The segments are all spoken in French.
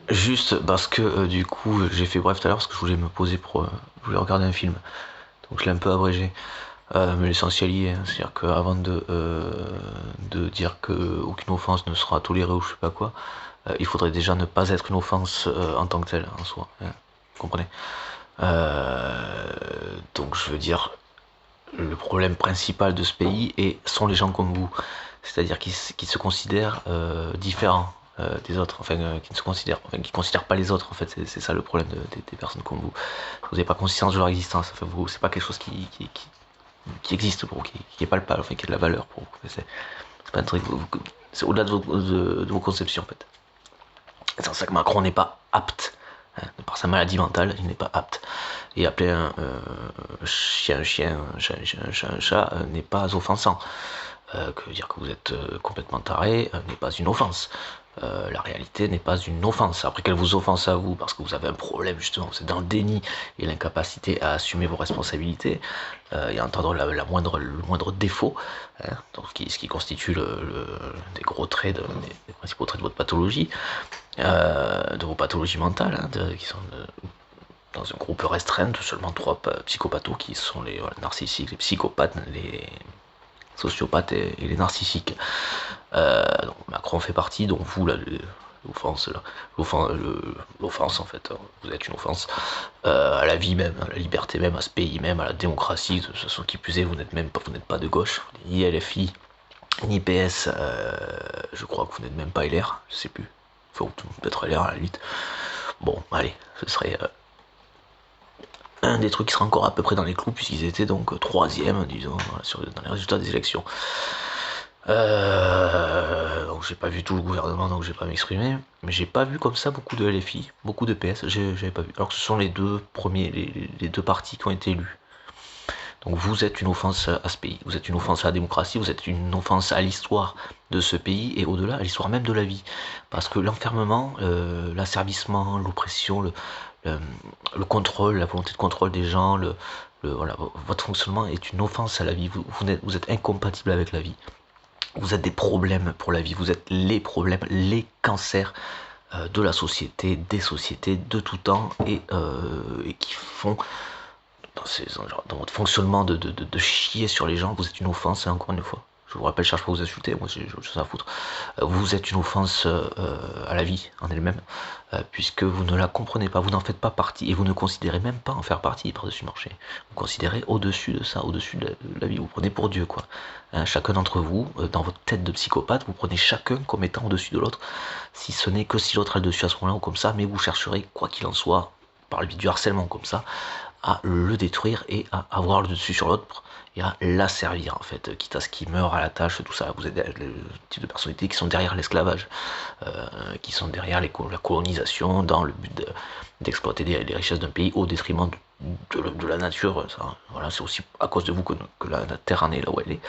Juste parce que du coup j'ai fait bref tout à l'heure parce que je voulais me poser je voulais regarder un film. Donc je l'ai un peu abrégé. Mais l'essentiel y est, hein. C'est-à-dire qu'avant de dire qu'aucune offense ne sera tolérée ou je sais pas quoi, il faudrait déjà ne pas être une offense en tant que telle en soi, hein. Vous comprenez? Donc je veux dire, le problème principal de ce pays sont les gens comme vous, c'est-à-dire qui se considèrent différents des autres, enfin qui considèrent pas les autres en fait, c'est ça le problème des personnes comme vous. Vous n'avez pas conscience de leur existence, enfin, vous, c'est pas quelque chose qui existe pour vous, qui est palpable, enfin qui a de la valeur pour vous. C'est pas un truc, c'est au-delà de vos conceptions en fait. C'est pour ça que Macron n'est pas apte, hein, par sa maladie mentale, il n'est pas apte. Et appeler un chien, un chat n'est pas offensant. Que dire que vous êtes complètement taré n'est pas une offense. La réalité n'est pas une offense. Après qu'elle vous offense à vous parce que vous avez un problème justement, vous êtes dans le déni et l'incapacité à assumer vos responsabilités et à entendre le moindre défaut, hein, donc ce qui constitue des gros traits, des principaux traits de votre pathologie, de vos pathologies mentales, hein, qui sont dans un groupe restreint de seulement 3 psychopathos qui sont les narcissiques, les psychopathes, les sociopathes et les narcissiques. Donc Macron fait partie, donc vous, l'offense, l'offense en fait, vous êtes une offense à la vie même, à la liberté même, à ce pays même, à la démocratie, de ce qui plus est, vous n'êtes pas de gauche, ni LFI, ni PS, je crois que vous n'êtes même pas LR, je sais plus, enfin peut-être LR à la limite. Bon, allez, ce serait un des trucs qui sera encore à peu près dans les clous puisqu'ils étaient donc troisième, disons, dans les résultats des élections. Donc j'ai pas vu tout le gouvernement, donc j'ai pas m'exprimer. Mais j'ai pas vu comme ça beaucoup de LFI, beaucoup de PS, j'avais pas vu. Alors que ce sont les deux premiers, les deux partis qui ont été élus. Donc vous êtes une offense à ce pays, vous êtes une offense à la démocratie, vous êtes une offense à l'histoire de ce pays et au-delà à l'histoire même de la vie. Parce que l'enfermement, l'asservissement, l'oppression, le, le contrôle, la volonté de contrôle des gens, voilà, votre fonctionnement est une offense à la vie. Vous êtes incompatible avec la vie. Vous êtes des problèmes pour la vie. Vous êtes les problèmes, les cancers de la société, des sociétés de tout temps et qui font dans votre fonctionnement de chier sur les gens, vous êtes une offense, hein, encore une fois. Je vous rappelle, je cherche pas à vous insulter, moi j'ai ça à foutre. Vous êtes une offense à la vie en elle-même, puisque vous ne la comprenez pas, vous n'en faites pas partie, et vous ne considérez même pas en faire partie par-dessus marché. Vous considérez au-dessus de ça, au-dessus de la vie, vous prenez pour Dieu, quoi. Hein, chacun d'entre vous, dans votre tête de psychopathe, vous prenez chacun comme étant au-dessus de l'autre, si ce n'est que si l'autre a le dessus à ce moment-là ou comme ça, mais vous chercherez, quoi qu'il en soit, par le biais du harcèlement comme ça, à le détruire et à avoir le dessus sur l'autre et à l'asservir en fait, quitte à ce qu'il meure à la tâche, tout ça. Vous êtes le type de personnalités qui sont derrière l'esclavage, qui sont derrière la colonisation dans le but d'exploiter les richesses d'un pays au détriment de la nature. Ça, voilà, c'est aussi à cause de vous que la terre en est là où elle est.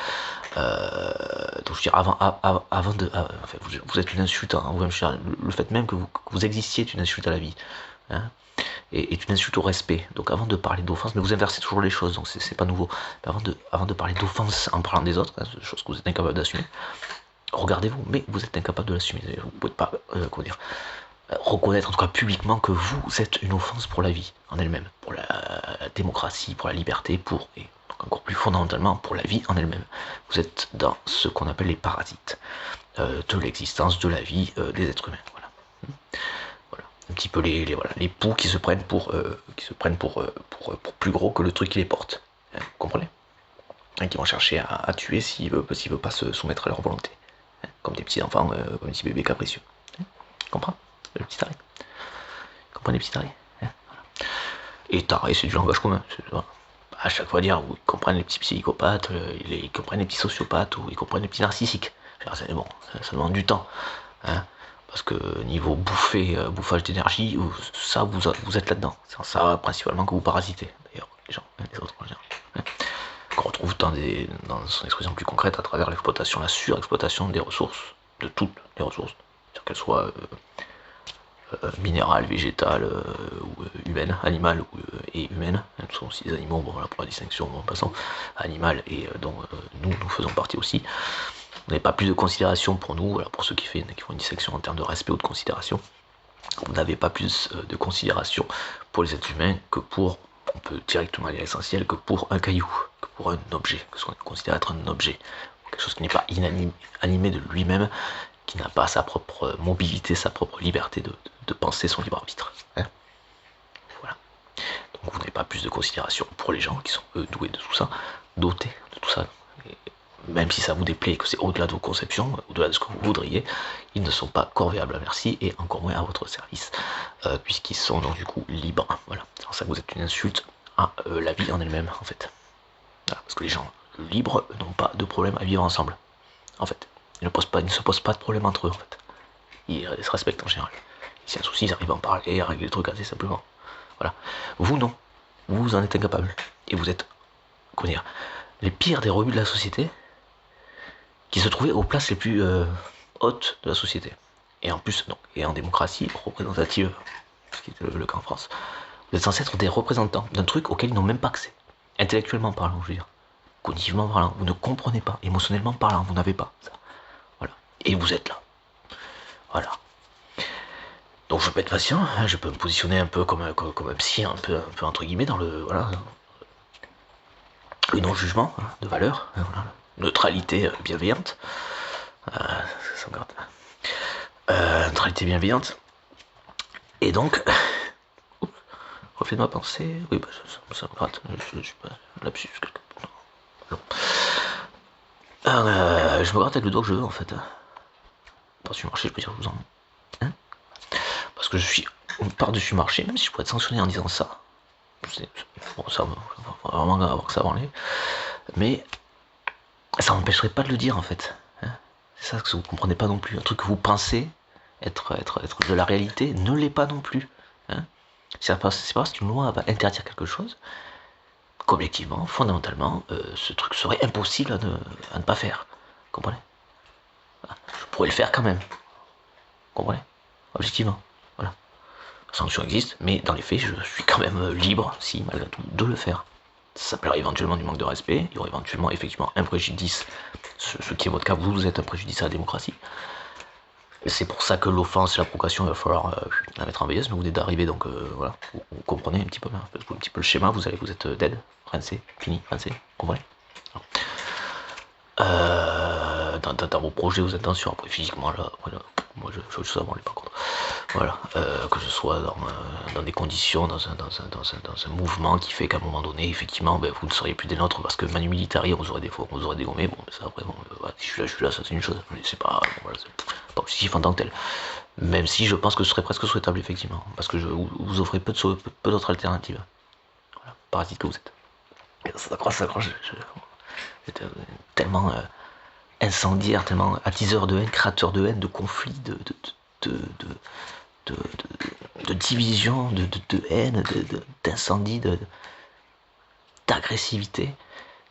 Donc je veux dire, avant enfin, vous êtes une insulte, hein, le fait même que vous existiez est une insulte à la vie. Hein, est une insulte au respect. Donc avant de parler d'offense, mais vous inversez toujours les choses, donc c'est pas nouveau. Mais avant de parler d'offense en parlant des autres, hein, chose que vous êtes incapable d'assumer, regardez-vous, mais vous êtes incapable de l'assumer. Vous pouvez pas, comment dire, reconnaître en tout cas publiquement que vous êtes une offense pour la vie en elle-même, pour la démocratie, pour la liberté, et donc encore plus fondamentalement pour la vie en elle-même. Vous êtes dans ce qu'on appelle les parasites de l'existence, de la vie des êtres humains. Voilà. Un petit peu voilà, les poux qui se prennent pour plus gros que le truc qui les porte. Hein, vous comprenez? Hein, qui vont chercher à tuer s'il veut pas se soumettre à leur volonté. Hein, comme des petits enfants, comme des petits bébés capricieux. Hein, tu comprends? Le petit taré. Vous comprenez, les petits tarés? Hein, voilà. Et taré, c'est du langage commun. Voilà. À chaque fois dire, ils comprennent les petits psychopathes, ils comprennent les petits sociopathes, ou ils comprennent les petits narcissiques. Bon, ça demande du temps. Hein, parce que niveau bouffage d'énergie, ça vous êtes là-dedans. C'est ça principalement que vous parasitez, d'ailleurs, les gens, hein, les autres en général. Hein. Qu'on retrouve dans son expression plus concrète à travers l'exploitation, la surexploitation des ressources, de toutes les ressources, qu'elles soient minérales, végétales, ou humaines, animales et humaines. Hein, ce sont aussi des animaux, bon voilà pour la distinction, bon, passons, animales et dont nous faisons partie aussi. Vous n'avez pas plus de considération pour nous, voilà, pour ceux qui font une dissection en termes de respect ou de considération. Vous n'avez pas plus de considération pour les êtres humains que pour, on peut directement aller à l'essentiel, que pour un caillou, que pour un objet, que ce qu'on considère être un objet, quelque chose qui n'est pas animé de lui-même, qui n'a pas sa propre mobilité, sa propre liberté de penser son libre arbitre. Hein, voilà. Donc vous n'avez pas plus de considération pour les gens qui sont eux doués de tout ça, dotés de tout ça. Et même si ça vous déplaît, que c'est au-delà de vos conceptions, au-delà de ce que vous voudriez, ils ne sont pas corvéables à merci et encore moins à votre service, puisqu'ils sont donc du coup libres. Voilà. C'est pour ça que vous êtes une insulte à la vie en elle-même, en fait. Voilà. Parce que les gens libres n'ont pas de problème à vivre ensemble. En fait, ils ne se posent pas de problème entre eux, en fait. Ils se respectent en général. Si y a un souci, ils arrivent à en parler, à régler les trucs assez simplement. Voilà. Vous, non. Vous en êtes incapable. Et vous êtes, comment dire, les pires des rebuts de la société, qui se trouvaient aux places les plus hautes de la société. Et en plus, donc, et en démocratie représentative, ce qui est le cas en France, vous êtes censé être des représentants d'un truc auquel ils n'ont même pas accès. Intellectuellement parlant, je veux dire. Cognitivement parlant, vous ne comprenez pas. Émotionnellement parlant, vous n'avez pas ça. Voilà. Et vous êtes là. Voilà. Donc je peux être patient, hein, je peux me positionner un peu comme un psy, un peu entre guillemets dans le voilà, le non-jugement hein, de valeur, hein, voilà, neutralité bienveillante, neutralité bienveillante. Et donc, reflet de ma pensée, oui, bah, ça me gratte, je suis pas lapsus quelque non. Je me gratte avec le doigt que je veux en fait. Par-dessus marché, je peux dire je vous en. Hein, parce que je suis par-dessus marché, même si je pourrais être sanctionné en disant ça. Bon, ça va vraiment avoir que ça avant les. Mais ça m'empêcherait pas de le dire en fait. Hein, c'est ça que vous comprenez pas non plus. Un truc que vous pensez être de la réalité ne l'est pas non plus. Hein, c'est pas parce qu'une loi va interdire quelque chose qu'objectivement, fondamentalement, ce truc serait impossible à ne pas faire. Vous comprenez? Je pourrais le faire quand même. Vous comprenez? Objectivement. Voilà. La sanction existe, mais dans les faits, je suis quand même libre, si malgré tout, de le faire. Ça s'appellerait éventuellement du manque de respect, il y aurait éventuellement effectivement un préjudice, ce qui est votre cas, vous êtes un préjudice à la démocratie. C'est pour ça que l'offense et la provocation, il va falloir la mettre en veilleuse, mais vous venez d'arriver, donc voilà, vous comprenez un petit peu le schéma, vous êtes dead, rincé, fini, rincé, vous comprenez dans vos projets, vous êtes dans sur, après physiquement, là, voilà, moi je veux savoir, par contre. Voilà, que je sois dans des conditions, dans un mouvement qui fait qu'à un moment donné, effectivement, ben, vous ne seriez plus des nôtres parce que Manu Militari, on vous aurait dégommé, bon, ça après, bon, voilà, si je suis là, ça c'est une chose, mais c'est pas, bon, voilà, pas positif en tant que tel. Même si je pense que ce serait presque souhaitable, effectivement, parce que vous offrez peu d'autres alternatives. Voilà, parasite que vous êtes. Ça accroche, vous êtes tellement incendiaire, tellement attiseur de haine, créateur de haine, de conflits, de division, de haine, d'incendie, d'agressivité,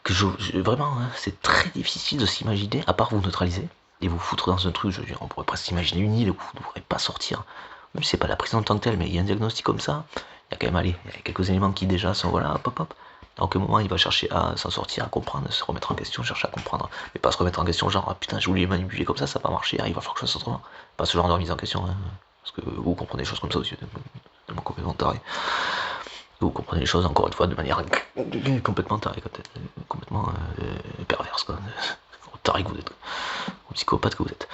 que vraiment, hein, c'est très difficile de s'imaginer, à part vous neutraliser, et vous foutre dans un truc, je veux dire, on pourrait presque imaginer une île où vous ne pourrez pas sortir, même si c'est pas la prison en tant que telle, mais il y a un diagnostic comme ça, il y a quand même, il y a quelques éléments qui déjà sont, voilà, hop, à aucun moment il va chercher à s'en sortir, à comprendre, à se remettre en question, chercher à comprendre, mais pas se remettre en question genre, ah putain, je voulais manipuler comme ça n'a pas marché, il va falloir que je fasse autrement, pas ce genre de remise en question, hein. Parce que vous comprenez des choses comme ça aussi, tellement complètement taré. Vous comprenez les choses encore une fois de manière complètement tarée, complètement perverse, quoi. Taré que vous êtes, psychopathe que vous êtes.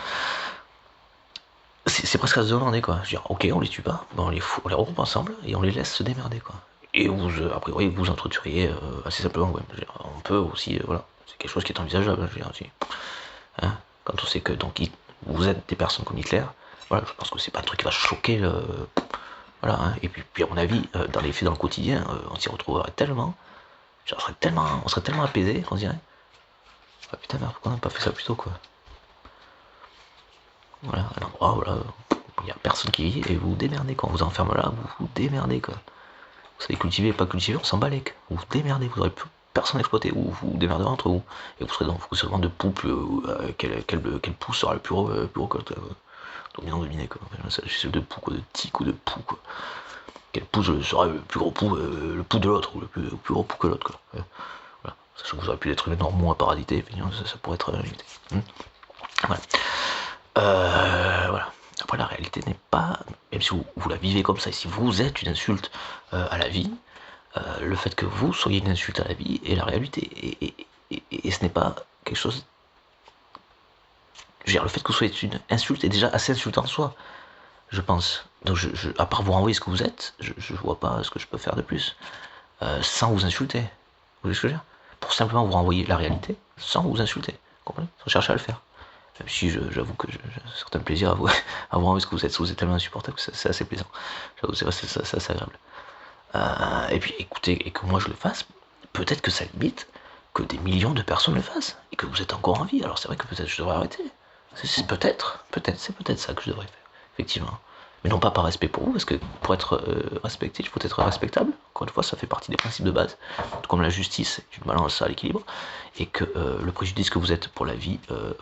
C'est presque à se demander, quoi. Je veux dire, ok, on les tue pas, mais on les regroupe ensemble et on les laisse se démerder, quoi. Et vous, a priori, vous entretueriez assez simplement, ouais. Dire, on peut aussi, voilà, c'est quelque chose qui est envisageable, je veux dire, aussi. Hein, quand on sait que donc vous êtes des personnes comme Hitler, voilà, je pense que c'est pas un truc qui va choquer le. Voilà, hein. Et puis à mon avis, dans les faits, dans le quotidien, on s'y retrouverait tellement. On serait tellement apaisé qu'on dirait. Ah, putain, merde, pourquoi on n'a pas fait ça plus tôt, quoi. Voilà, un endroit, voilà, il n'y a personne qui vit et vous vous démerdez, quand on vous enferme là, vous vous démerdez, quoi. Vous savez cultiver, pas cultiver, on s'en bat les. Vous vous démerdez, vous n'aurez plus personne à exploiter, ou vous vous démerdez entre vous. Et vous serez dans vous seulement de poules, quel pouce sera le plus gros dominé, quoi. C'est celle de poux, quoi, de tic ou de poux, quoi. Quel pouce sera le plus gros pouls, le pouls de l'autre, ou le plus gros pouls que l'autre, quoi. Voilà. Sachant que vous aurez pu être normaux à parasiter, ça pourrait être limité. Voilà. Voilà. Après, la réalité n'est pas, même si vous la vivez comme ça, et si vous êtes une insulte à la vie, le fait que vous soyez une insulte à la vie est la réalité. Et ce n'est pas quelque chose. Je veux dire, le fait que vous soyez une insulte est déjà assez insultant en soi, je pense. Donc, à part vous renvoyer ce que vous êtes, je vois pas ce que je peux faire de plus sans vous insulter. Vous voyez ce que je veux dire? Pour simplement vous renvoyer la réalité sans vous insulter. Vous comprenez? Sans chercher à le faire. Même si j'avoue que j'ai un certain plaisir à vous renvoyer ce que vous êtes. Vous êtes tellement insupportable que c'est assez plaisant. J'avoue, c'est assez agréable. Et puis écoutez, et que moi je le fasse, peut-être que ça limite que des millions de personnes le fassent et que vous êtes encore en vie. Alors c'est vrai que peut-être je devrais arrêter. C'est peut-être ça que je devrais faire, effectivement. Mais non pas par respect pour vous, parce que pour être respecté, il faut être respectable. Encore une fois, ça fait partie des principes de base, comme la justice est une balance à l'équilibre, et que le préjudice que vous êtes pour la vie,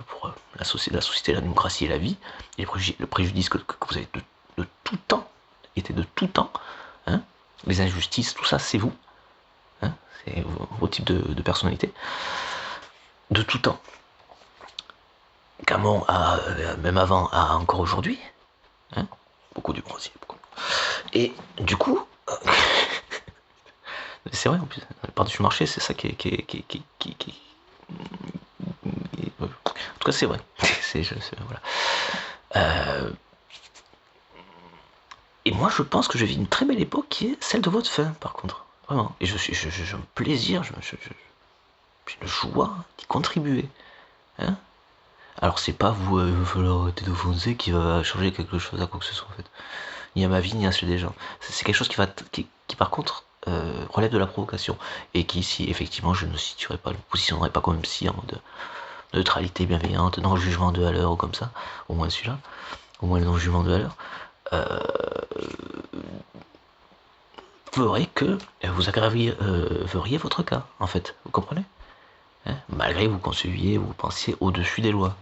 pour la société, la démocratie et la vie, et le préjudice que vous avez de tout temps, était de tout temps, hein, les injustices, tout ça, c'est vous. Hein, c'est vos types de personnalité. De tout temps. Camon a, même avant, a encore aujourd'hui. Hein, beaucoup d'humour aussi. Et du coup, c'est vrai en plus, par-dessus marché, c'est ça qui en tout cas, c'est vrai. Voilà. Et moi, je pense que je vis une très belle époque qui est celle de votre fin, par contre. Vraiment. Et j'ai un plaisir, j'ai une joie d'y contribuer. Hein, alors, c'est pas vous, il va falloir arrêter de foncer qui va changer quelque chose à quoi que ce soit, en fait. Ni à ma vie, ni à celle des gens. C'est quelque chose qui par contre, relève de la provocation. Et qui, si effectivement, je ne situerai pas, je ne me positionnerai pas comme si en mode neutralité bienveillante, non-jugement de valeur ou comme ça, au moins celui-là, au moins le non-jugement de valeur, ferait que vous aggraveriez votre cas, en fait. Vous comprenez? Hein, malgré que vous conceviez, vous pensiez au-dessus des lois.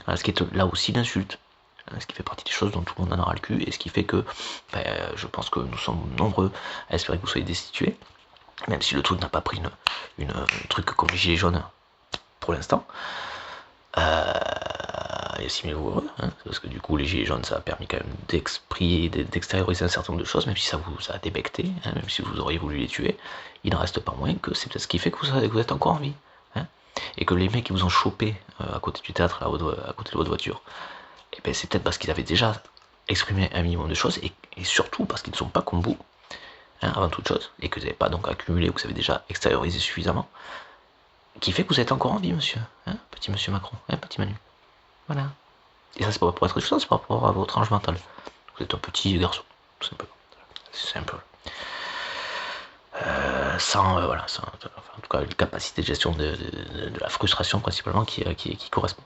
Voilà, ce qui est là aussi l'insulte. Ce qui fait partie des choses dont tout le monde en aura le cul, et ce qui fait que je pense que nous sommes nombreux à espérer que vous soyez destitués, même si le truc n'a pas pris une truc comme les gilets jaunes pour l'instant. Et estimez-vous heureux, hein, parce que du coup les gilets jaunes ça a permis quand même d'extérioriser un certain nombre de choses, même si ça vous a débecté, hein, même si vous auriez voulu les tuer, il n'en reste pas moins que c'est peut-être ce qui fait que vous êtes encore en vie. Hein, et que les mecs qui vous ont chopé à côté du théâtre, à côté de votre voiture, et ben c'est peut-être parce qu'ils avaient déjà exprimé un minimum de choses, et surtout parce qu'ils ne sont pas comme vous, hein, avant toute chose, et que vous n'avez pas donc accumulé, ou que vous avez déjà extériorisé suffisamment, qui fait que vous êtes encore en vie, monsieur, hein, petit monsieur Macron, hein, petit Manu. Voilà. Et ça, c'est pas pour être chose, c'est par rapport à votre ange mental. Vous êtes un petit garçon, tout simplement. C'est simple. Voilà, en tout cas, une capacité de gestion de la frustration principalement qui correspond.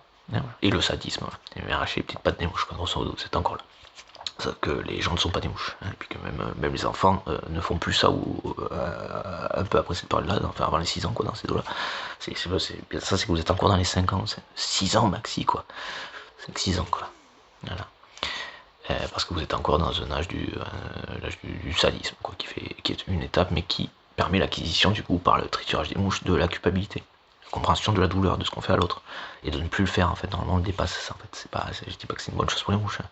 Et le sadisme, voilà. Et arracher les petites pattes des mouches, grosso modo, c'est encore là. Sauf que les gens ne sont pas des mouches, hein, et puis que même les enfants ne font plus ça, ou un peu après cette période-là, enfin avant les 6 ans, quoi, dans ces dos-là. Ça, c'est que vous êtes encore dans les 5 ans, 6 ans maxi, quoi. 5-6 ans, quoi. Voilà. Parce que vous êtes encore dans un âge l'âge du sadisme, quoi, qui est une étape, mais qui permet l'acquisition, du coup, par le triturage des mouches, de la culpabilité. La compréhension de la douleur, de ce qu'on fait à l'autre. Et de ne plus le faire, en fait. Normalement, on le dépasse, ça, en fait. Je dis pas que c'est une bonne chose pour les mouches, hein.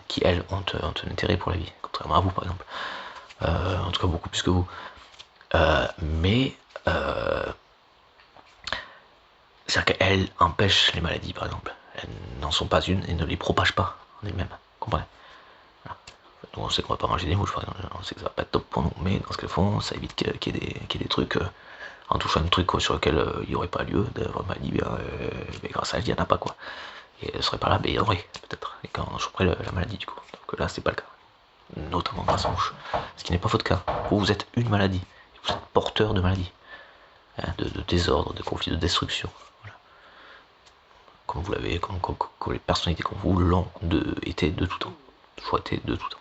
Qui elles ont un intérêt pour la vie, contrairement à vous par exemple, en tout cas beaucoup plus que vous, mais c'est-à-dire qu'elles empêchent les maladies par exemple, elles n'en sont pas une et ne les propagent pas en elles-mêmes, comprenez? Voilà. Donc on sait qu'on va pas manger des mouches par exemple, on sait que ça va pas être top pour nous, mais dans ce qu'elles font, ça évite qu'il y ait des trucs, en touchant un truc sur lequel il n'y aurait pas lieu d'avoir maladie, mais grâce à elles il n'y en a pas, quoi. Et elle serait pas là, mais il y aurait peut-être, et quand je choperais la maladie du coup. Donc là c'est pas le cas, notamment grâce aux mouches, ce qui n'est pas votre cas. Vous êtes une maladie, vous êtes porteur de maladie, hein, de désordre, de conflit, de destruction, voilà. Comme vous l'avez, comme les personnalités comme vous l'ont été de tout temps, choisi de tout temps.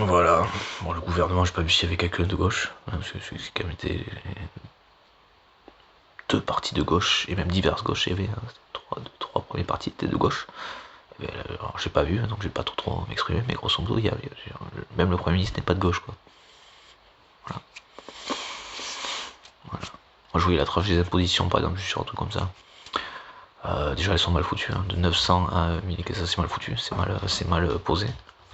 Voilà. Bon, le gouvernement, j'ai pas vu s'il y avait quelqu'un de gauche, hein, parce que c'est quand même été deux partis de gauche, et même diverses gauches, il y avait trois premiers partis étaient de gauche. Alors j'ai pas vu, donc j'ai pas trop m'exprimer, mais grosso modo, même le Premier ministre n'est pas de gauche, quoi. Voilà. Moi je voyais la tranche des impositions par exemple, je suis sur un truc comme ça. Déjà elles sont mal foutues, hein. De 900 à 1000 et que ça c'est mal foutu, c'est mal posé.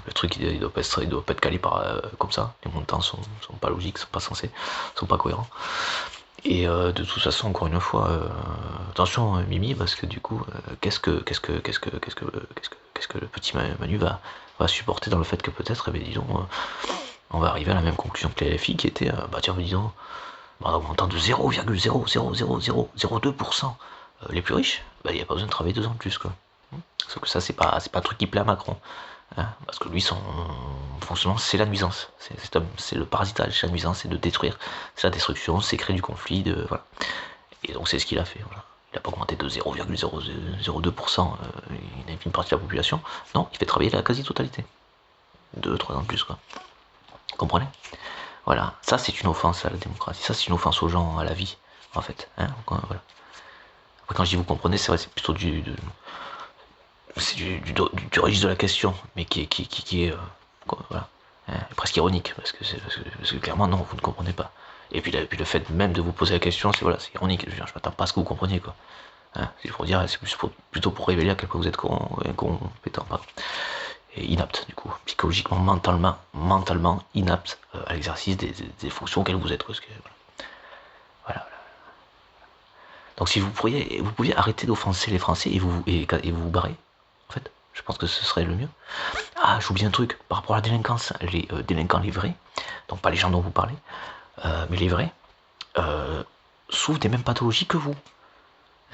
Le truc il doit pas être calé par comme ça, les montants sont pas logiques, sont pas censés, sont pas cohérents. Et de toute façon, encore une fois, attention Mimi, parce que du coup, qu'est-ce que le petit Manu va supporter dans le fait que peut-être, eh bien, dis donc, on va arriver à la même conclusion que les LFI qui était, bah tiens, dis donc, en augmentant de 0,00002% les plus riches, bah, il n'y a pas besoin de travailler 2 ans de plus, quoi. Sauf que ça, c'est pas un truc qui plaît à Macron. Hein, parce que lui, son fonctionnement, c'est la nuisance. C'est le parasitage, c'est la nuisance, c'est de détruire, c'est la destruction, c'est créer du conflit, voilà. Et donc c'est ce qu'il a fait. Voilà. Il n'a pas augmenté de 0,002% une infime partie de la population. Non, il fait travailler la quasi-totalité. 2-3 ans de plus, quoi. Vous comprenez? Voilà, ça c'est une offense à la démocratie, ça c'est une offense aux gens, à la vie, en fait. Hein, voilà. Après, quand je dis vous comprenez, c'est vrai, c'est plutôt c'est du registre de la question, mais qui est voilà, hein, presque ironique, parce que clairement, non, vous ne comprenez pas. Et puis, le fait même de vous poser la question, c'est voilà, c'est ironique. Je m'attends pas à ce que vous compreniez, quoi. Hein, c'est pour dire, c'est plutôt pour révéler à quel point vous êtes incompétent, et inapte, du coup, psychologiquement, mentalement inapte à l'exercice des fonctions auxquelles vous êtes. Parce que, voilà. Donc si vous pouviez arrêter d'offenser les Français et vous barrer, en fait, je pense que ce serait le mieux. Ah, j'oublie un truc, par rapport à la délinquance, les délinquants, les vrais, donc pas les gens dont vous parlez, mais les vrais, souffrent des mêmes pathologies que vous.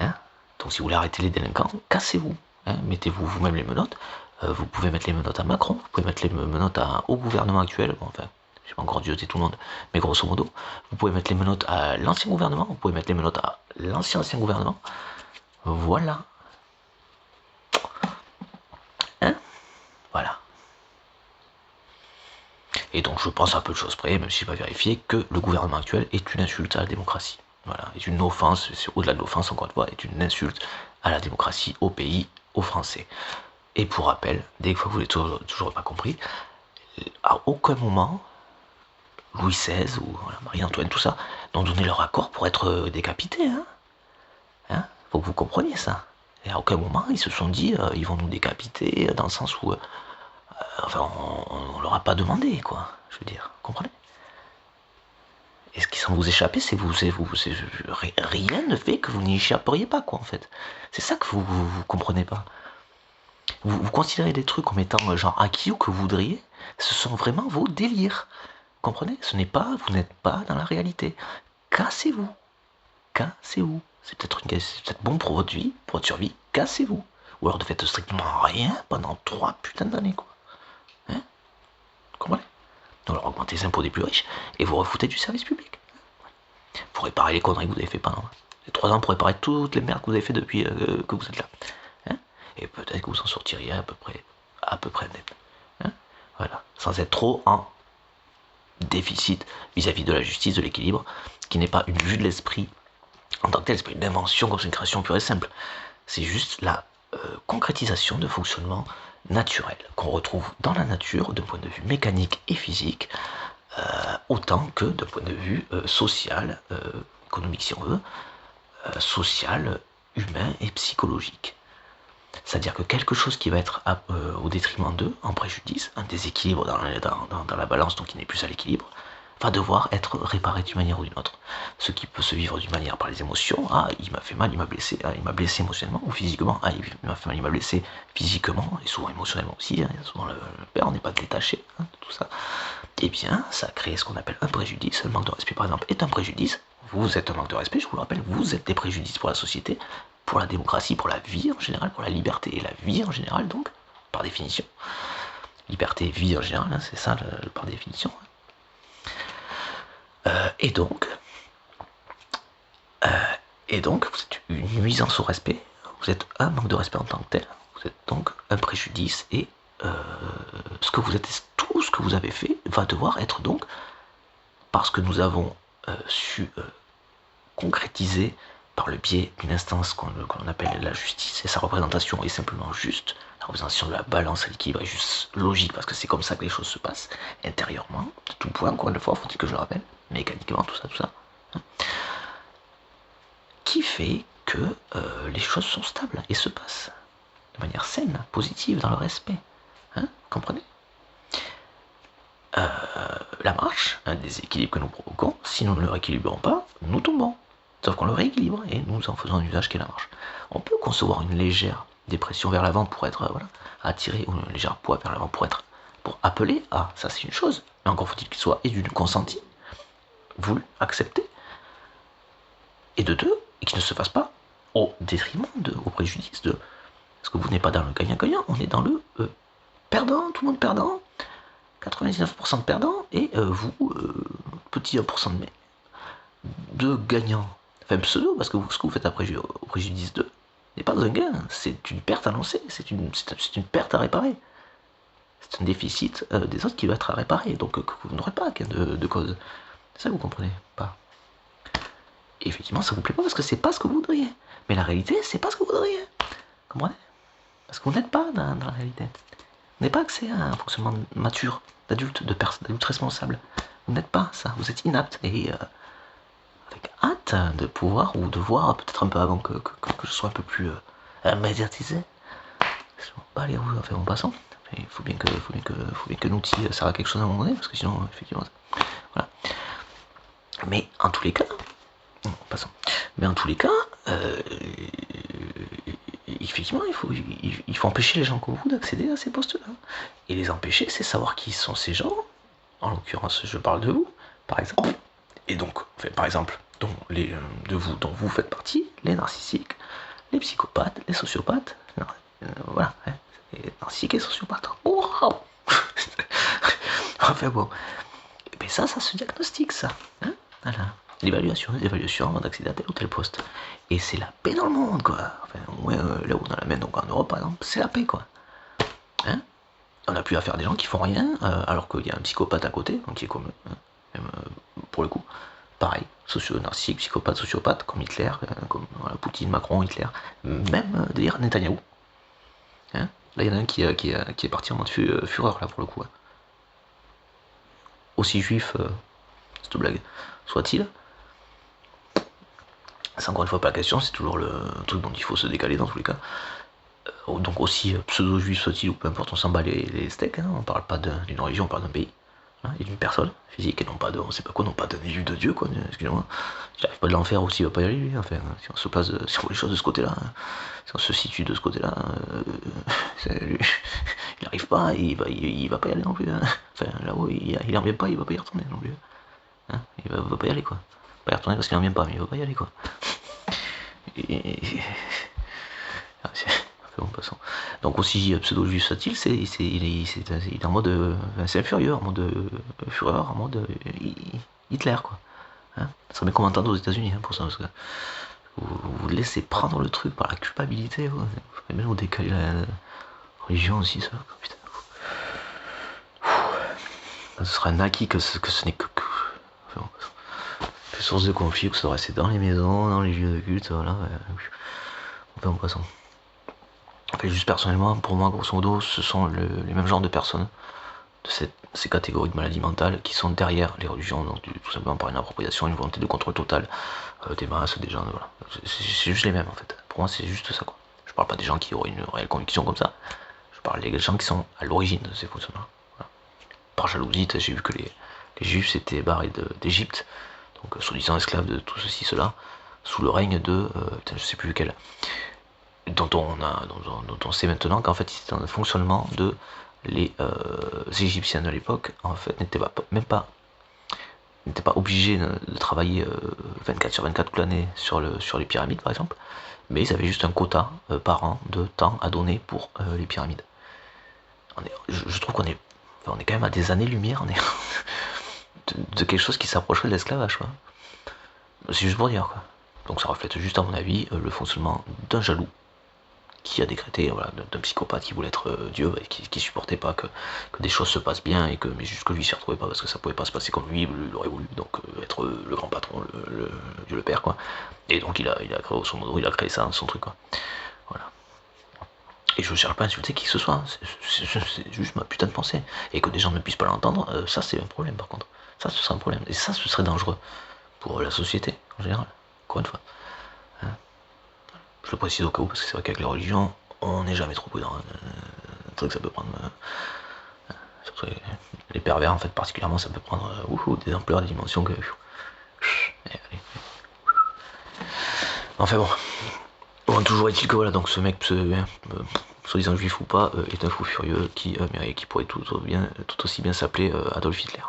Hein, donc si vous voulez arrêter les délinquants, cassez-vous. Hein, mettez-vous vous-même les menottes. Vous pouvez mettre les menottes à Macron, vous pouvez mettre les menottes au gouvernement actuel, bon, enfin, je sais pas encore Dieu tout le monde, mais grosso modo, vous pouvez mettre les menottes à l'ancien gouvernement, vous pouvez mettre les menottes à l'ancien gouvernement. Voilà. Hein? Voilà. Et donc je pense à peu de choses près, même si je n'ai pas vérifié, que le gouvernement actuel est une insulte à la démocratie. Voilà, est une offense, c'est au-delà de l'offense encore une fois, est une insulte à la démocratie, au pays, aux Français. Et pour rappel, dès que vous l'avez toujours pas compris, à aucun moment, Louis XVI ou Marie-Antoine, tout ça, n'ont donné leur accord pour être décapités. Hein, faut que vous compreniez ça. Et à aucun moment, ils se sont dit, ils vont nous décapiter, dans le sens où, enfin, on leur a pas demandé, quoi. Je veux dire, comprenez? Et ce qui semble vous échapper, c'est rien ne fait que vous n'y échapperiez pas, quoi, en fait. C'est ça que vous comprenez pas. Vous considérez des trucs comme étant genre acquis ou que vous voudriez, ce sont vraiment vos délires. Vous comprenez? Vous n'êtes pas dans la réalité. Cassez-vous. Cassez-vous. C'est peut-être bon pour votre vie, pour votre survie. Cassez-vous. Ou alors ne faites strictement rien pendant 3 putains d'années, quoi. Hein? Vous comprenez? Donc alors augmentez les impôts des plus riches et vous refoutez du service public. Pour réparer les conneries que vous avez fait pendant 3 ans, pour réparer toutes les merdes que vous avez fait depuis que vous êtes là. Hein? Et peut-être que vous en sortiriez à peu près net. Hein? Voilà. Sans être trop en déficit vis-à-vis de la justice, de l'équilibre, qui n'est pas une vue de l'esprit en tant que tel, c'est pas une invention comme c'est une création pure et simple. C'est juste la concrétisation de fonctionnement naturel qu'on retrouve dans la nature d'un point de vue mécanique et physique, autant que d'un point de vue social, économique si on veut, social, humain et psychologique. C'est-à-dire que quelque chose qui va être au détriment d'eux, en préjudice, un déséquilibre dans la balance, donc qui n'est plus à l'équilibre, va devoir être réparé d'une manière ou d'une autre. Ce qui peut se vivre d'une manière par les émotions, ah il m'a fait mal, il m'a blessé émotionnellement, ou physiquement, ah il m'a fait mal, il m'a blessé physiquement, et souvent émotionnellement aussi, hein, souvent le père n'est pas détaché de tout ça. Eh bien, ça crée ce qu'on appelle un préjudice, le manque de respect par exemple est un préjudice, vous êtes un manque de respect, je vous le rappelle, vous êtes des préjudices pour la société, pour la démocratie, pour la vie en général, pour la liberté et la vie en général donc, par définition. Liberté et vie en général, hein, c'est ça par définition. Et donc, vous êtes une nuisance au respect, vous êtes un manque de respect en tant que tel, vous êtes donc un préjudice et tout ce que vous avez fait va devoir être donc, parce que nous avons su concrétiser par le biais d'une instance qu'on appelle la justice, et sa représentation est simplement juste, la représentation de la balance à l'équilibre est juste logique, parce que c'est comme ça que les choses se passent, intérieurement, de tout point, encore une fois, faut-il que je le rappelle, mécaniquement, tout ça, qui fait que les choses sont stables et se passent de manière saine, positive, dans le respect. Hein, comprenez? La marche, un déséquilibre que nous provoquons, si nous ne le rééquilibrons pas, nous tombons. Sauf qu'on le rééquilibre et nous en faisons un usage qui est la marche. On peut concevoir une légère dépression vers l'avant pour être attiré, ou une légère poids vers l'avant pour appeler à, ça c'est une chose, mais encore faut-il qu'il soit et d'une consenti, voulu, accepté, et de deux, et qu'il ne se fasse pas au détriment, au préjudice de... Parce que vous n'êtes pas dans le gagnant-gagnant, on est dans le perdant, tout le monde perdant, 99% de perdants, et vous, petit 1% de gagnants. Enfin pseudo, parce que ce que vous faites après au préjudice de n'est pas un gain, c'est une perte annoncée, c'est une perte à réparer. C'est un déficit des autres qui doit être à réparer, donc que vous n'aurez pas gain de cause. C'est ça que vous comprenez pas. Et effectivement, ça vous plaît pas parce que c'est pas ce que vous voudriez. Mais la réalité, c'est pas ce que vous voudriez. Comprenez? Parce que vous n'êtes pas dans la réalité. Vous n'avez pas accès à un fonctionnement mature, d'adulte, d'adulte responsable. Vous n'êtes pas ça, vous êtes inapte. Et avec hâte de pouvoir, ou de voir peut-être un peu avant que je sois un peu plus médiatisé. Pas les roues, enfin, en passant. Il faut bien que l'outil serve à quelque chose à un moment donné, parce que sinon, effectivement, voilà. Mais en tous les cas, passons. Mais en tous les cas, effectivement, il faut empêcher les gens comme vous d'accéder à ces postes-là. Et les empêcher, c'est savoir qui sont ces gens. En l'occurrence, je parle de vous, par exemple. Et donc, enfin, par exemple, dont vous faites partie, les narcissiques, les psychopathes, les sociopathes, voilà, hein, les narcissiques et sociopathes. Waouh. Enfin bon, et bien ça se diagnostique, ça. Hein, voilà. L'évaluation avant d'accéder à tel ou tel poste. Et c'est la paix dans le monde, quoi. Enfin, ouais, là où on a la main, donc en Europe, par exemple, c'est la paix, quoi. Hein, on n'a plus affaire à des gens qui font rien, alors qu'il y a un psychopathe à côté, donc qui est comme eux, hein, même, pour le coup. Pareil, narcissique, psychopathe, sociopathe, comme Hitler, comme voilà, Poutine, Macron, Hitler, même d'ailleurs Netanyahou. Hein, là, il y en a un qui est parti en mode fureur, là, pour le coup. Hein. Aussi juif, cette blague, soit-il. C'est encore une fois pas la question, c'est toujours le truc dont il faut se décaler dans tous les cas. Donc aussi pseudo-juif soit-il, ou peu importe, on s'en bat les steaks, hein, on parle pas d'une religion, on parle d'un pays. Hein, et d'une personne physique, et non pas de, on sait pas quoi, non pas d'un élu de Dieu, quoi, excusez-moi. Il arrive pas de l'enfer aussi, il va pas y aller, lui, enfin, si on se place, si on voit les choses de ce côté-là, hein, si on se situe de ce côté-là, il arrive pas, et il va pas y aller non plus, hein. Enfin, là-haut, il en vient pas, il va pas y retourner non plus. Hein, il va pas y aller, quoi. Pas y retourner parce qu'il en vient pas, mais il va pas y aller, quoi. Bon, passons. Donc aussi pseudo-juif soit-il, il est en mode c'est inférieur, en mode fureur, en mode Hitler, quoi. Hein, ça serait bien qu'on m'entende aux États-Unis, hein, pour ça, parce que vous laissez prendre le truc par la culpabilité, vous pouvez même vous décaler la religion aussi, ça, putain. Ce sera un acquis que ce n'est que enfin, source de conflit, que ça aurait c'est dans les maisons, dans les lieux de culte, voilà. Enfin, en passant. Enfin, juste personnellement, pour moi, grosso modo, ce sont les mêmes genres de personnes de ces catégories de maladies mentales qui sont derrière les religions, donc tout simplement par une appropriation, une volonté de contrôle total des masses, des gens, voilà. C'est juste les mêmes en fait. Pour moi, c'est juste ça, quoi. Je parle pas des gens qui auraient une réelle conviction comme ça. Je parle des gens qui sont à l'origine de ces fonctionnements. Voilà. Par jalousie, j'ai vu que les juifs s'étaient barrés d'Égypte, donc soi-disant esclaves de tout ceci, cela, sous le règne de, je sais plus lequel, dont on sait maintenant qu'en fait c'était un fonctionnement de les Égyptiens de l'époque, en fait n'étaient pas obligés de travailler 24 sur 24 toute l'année sur les pyramides par exemple, mais ils avaient juste un quota par an de temps à donner pour les pyramides. Je trouve qu'on est quand même à des années-lumière de quelque chose qui s'approcherait de l'esclavage, quoi. C'est juste pour dire, quoi. Donc ça reflète juste à mon avis le fonctionnement d'un jaloux qui a décrété, voilà, d'un psychopathe qui voulait être Dieu, et qui supportait pas que des choses se passent bien, mais juste que lui s'y retrouvait pas parce que ça pouvait pas se passer comme lui l'aurait voulu, donc être le grand patron, Dieu le père, quoi. Et donc il a créé son modo, il a créé ça, son truc, quoi. Voilà. Et je cherche pas à insulter qui que ce soit, c'est juste ma putain de pensée. Et que des gens ne puissent pas l'entendre, ça c'est un problème par contre. Ça ce serait un problème. Et ça ce serait dangereux pour la société en général, encore une fois. Hein, Je le précise au cas où, parce que c'est vrai qu'avec les religions, on n'est jamais trop prudent. C'est vrai que ça peut prendre... surtout les pervers, en fait, particulièrement, ça peut prendre des ampleurs, des dimensions que... Allez. Enfin bon, toujours est-il que voilà, donc ce mec, soi-disant juif ou pas, est un fou furieux qui pourrait tout aussi bien s'appeler Adolf Hitler.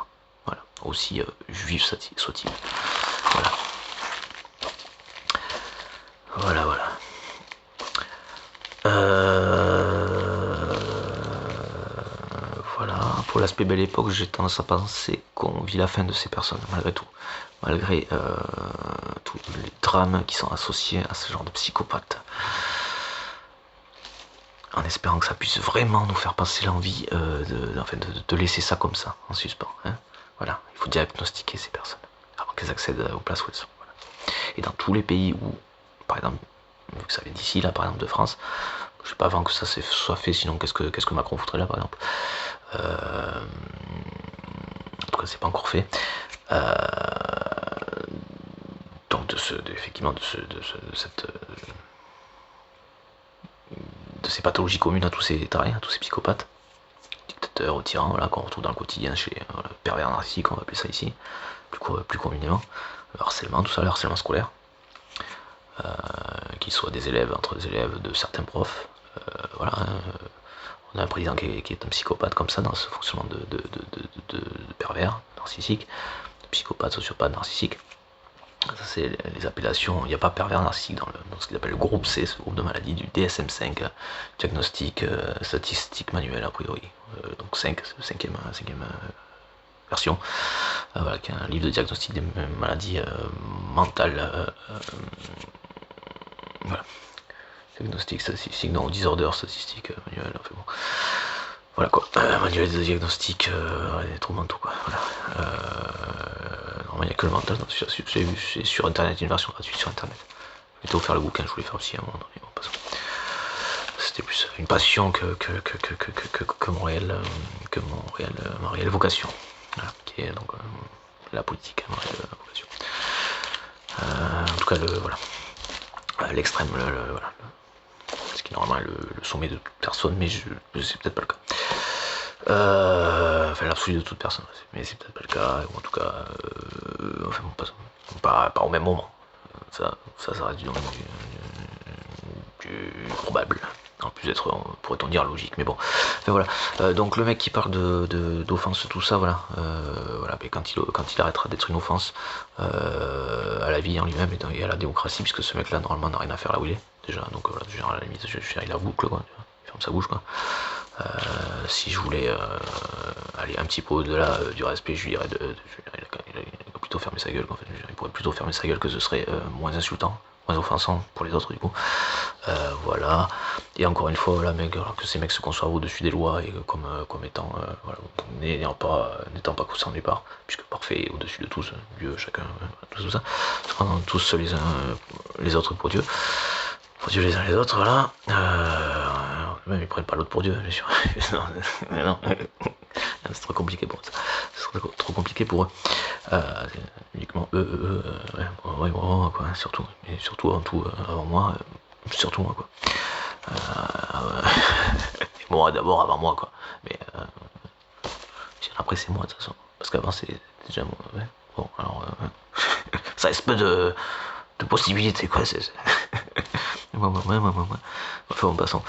Voilà, aussi juif soit-il. Voilà. Voilà. Voilà, pour l'aspect belle époque, j'ai tendance à penser qu'on vit la fin de ces personnes, malgré tout. Malgré tous les drames qui sont associés à ce genre de psychopathe. En espérant que ça puisse vraiment nous faire passer l'envie de laisser ça comme ça, en suspens. Hein. Voilà, il faut diagnostiquer ces personnes, avant qu'elles accèdent aux places où elles sont. Voilà. Et dans tous les pays où, par exemple, vous savez d'ici, là, par exemple de France, je sais pas avant que ça soit fait, sinon qu'est-ce que Macron foutrait là, par exemple. En tout cas, c'est pas encore fait. Donc effectivement de ces pathologies communes à tous ces tarés, à tous ces psychopathes, dictateurs, tyrans, voilà, qu'on retrouve dans le quotidien chez les pervers narcissiques, on va appeler ça ici, plus communément, le harcèlement, tout ça, le harcèlement scolaire, qu'ils soient des élèves, entre des élèves, de certains profs, voilà, on a un président qui est un psychopathe comme ça, dans ce fonctionnement de pervers narcissique, de psychopathe, sociopathe, narcissique. Ça c'est les appellations, il n'y a pas pervers narcissique dans ce qu'ils appellent le groupe C, ce groupe de maladies du DSM-5, diagnostic statistique manuel a priori, donc 5, cinquième version, voilà, qui est un livre de diagnostic des maladies mentales, voilà, diagnostic statistique, non, disorder statistique manuel, enfin bon. Voilà quoi, manuel de diagnostic des troubles mentaux quoi, voilà. Normalement il n'y a que le mental, j'ai vu sur internet une version gratuite sur internet. Je m'étais offert le bouquin, je voulais faire aussi à un moment donné, bon, c'était plus une passion que ma réelle vocation, voilà, qui est donc la politique, ma réelle vocation. En tout cas voilà, l'extrême, voilà. Ce qui normalement est le sommet de toute personne, mais c'est peut-être pas le cas. Enfin l'absolu de toute personne, mais c'est peut-être pas le cas, ou en tout cas, enfin pas au même moment. Ça reste du probable, en plus d'être, pourrait-on dire, logique, mais bon. Enfin voilà, donc le mec qui parle d'offense, tout ça, voilà, mais quand il arrêtera d'être une offense à la vie en lui-même et à la démocratie, puisque ce mec-là, normalement, n'a rien à faire là où il est, déjà, donc voilà, à la limite, il la boucle, quoi, il ferme sa bouche, quoi. Si je voulais aller un petit peu au-delà du respect, je lui dirais il a plutôt fermer sa gueule, en fait. Il pourrait plutôt fermer sa gueule, que ce serait moins insultant, moins offensant pour les autres du coup. Voilà. Et encore une fois, voilà, que ces mecs se conçoivent au-dessus des lois et comme étant, voilà, n'étant pas conscients du départ, puisque parfait est au-dessus de tous, Dieu, chacun, tout ça, tous les uns les autres pour Dieu. Pour Dieu les uns les autres, voilà. Même ils prennent pas l'autre pour Dieu, bien sûr. non. C'est trop compliqué pour ça. C'est trop compliqué pour eux. Uniquement ouais, quoi, surtout. Et surtout avant tout, avant moi, surtout moi, quoi. Moi d'abord avant moi, quoi. Mais après c'est moi de toute façon. Parce qu'avant c'est déjà moi. Ouais. Bon, alors ça laisse peu de possibilités, quoi. Ouais. Enfin, bon, passons.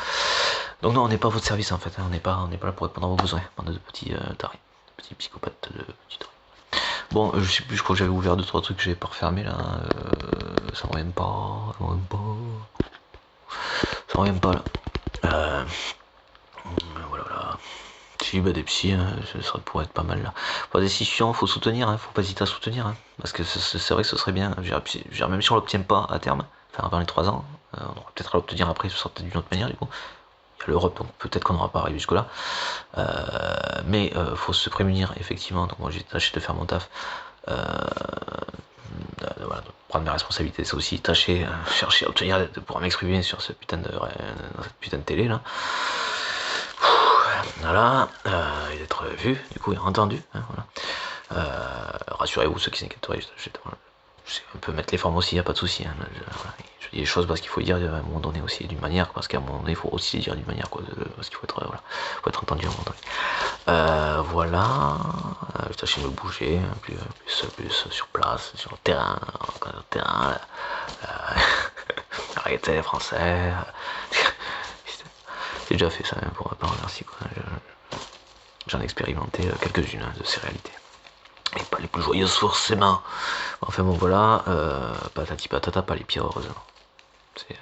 Donc non, on n'est pas à votre service en fait, hein. On n'est pas là pour répondre à vos besoins, bande de petits tarés, de petits psychopathes, de petits tarés. Bon, je sais plus, je crois que j'avais ouvert 2-3 trucs que j'avais pas refermé là, ça me revienne pas, là. Voilà. Si des psys, hein, ça pourrait être pas mal là. Pour des décisions, faut soutenir, hein, faut pas hésiter à soutenir, hein, parce que c'est vrai que ce serait bien, même si on l'obtient pas à terme, enfin avant les 3 ans, on aura peut-être à l'obtenir après, ce sera peut-être d'une autre manière du coup. Il y a l'Europe, donc peut-être qu'on n'aura pas arrivé jusque là, mais faut se prémunir effectivement. Donc moi j'ai tâché de faire mon taf, voilà, de prendre mes responsabilités, c'est aussi tâcher, chercher à obtenir, de pouvoir m'exprimer sur dans cette putain de télé là. Voilà, et d'être vu, du coup, et entendu, hein, voilà. Rassurez-vous, ceux qui s'inquiéteraient, je sais un peu mettre les formes aussi, y a pas de souci, hein, Je dis les choses parce qu'il faut dire à un moment donné aussi d'une manière, parce qu'à un moment donné, il faut aussi dire d'une manière, quoi, parce qu'il faut être, voilà, faut être entendu à un moment donné. Voilà, je tâchais de me bouger, plus sur place, sur le terrain, arrêter les Français. J'ai déjà fait ça, hein, pour pas remercier, quoi. J'en ai expérimenté quelques-unes de ces réalités. Et pas les plus joyeuses forcément. Enfin bon voilà, patati patata, pas les pires heureusement. C'est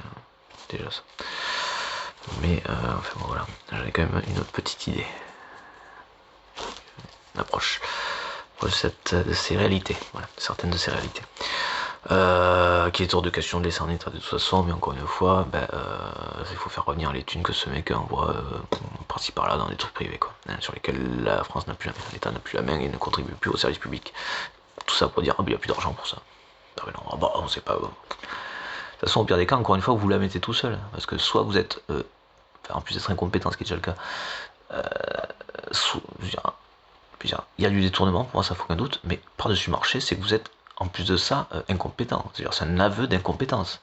déjà ça. Mais enfin bon voilà, j'en ai quand même une petite idée. Une approche de ces réalités, voilà, certaines de ces réalités. Qui est hors de question de laisser en état de toute façon, mais encore une fois, il faut faire revenir les thunes que ce mec envoie par-ci par-là dans des trucs privés, quoi, hein, sur lesquels la France n'a plus la main, l'État n'a plus la main et ne contribue plus au service public. Tout ça pour dire, il n'y a plus d'argent pour ça. Ah ben non, on sait pas. De toute façon, au pire des cas, encore une fois, vous la mettez tout seul, parce que soit vous êtes, en plus d'être incompétent, ce qui est déjà le cas, il y a du détournement, pour moi ça faut aucun doute, mais par-dessus marché, c'est que vous êtes en plus de ça incompétent. C'est un aveu d'incompétence.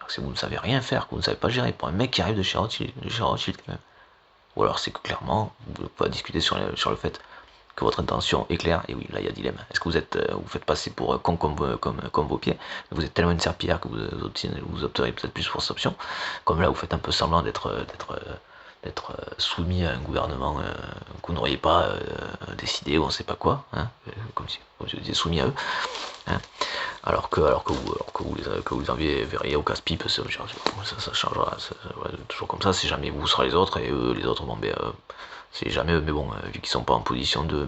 C'est que vous ne savez rien faire, que vous ne savez pas gérer. Pour un mec qui arrive de chez Rothschild quand même. Ou alors c'est que clairement, vous pouvez discuter sur le fait que votre intention est claire, et oui, là il y a dilemme. Est-ce que vous faites passer pour comme vos pieds, vous êtes tellement une serpillière que vous opterez peut-être plus pour cette option, comme là vous faites un peu semblant d'être soumis à un gouvernement que vous n'auriez pas décidé ou on ne sait pas quoi, hein, comme si vous étiez soumis à eux, hein, alors que vous verriez au casse-pipe, ça changera, toujours comme ça, c'est jamais vous sera les autres, et eux, les autres, bon, c'est jamais eux, mais bon, vu qu'ils sont pas en position de,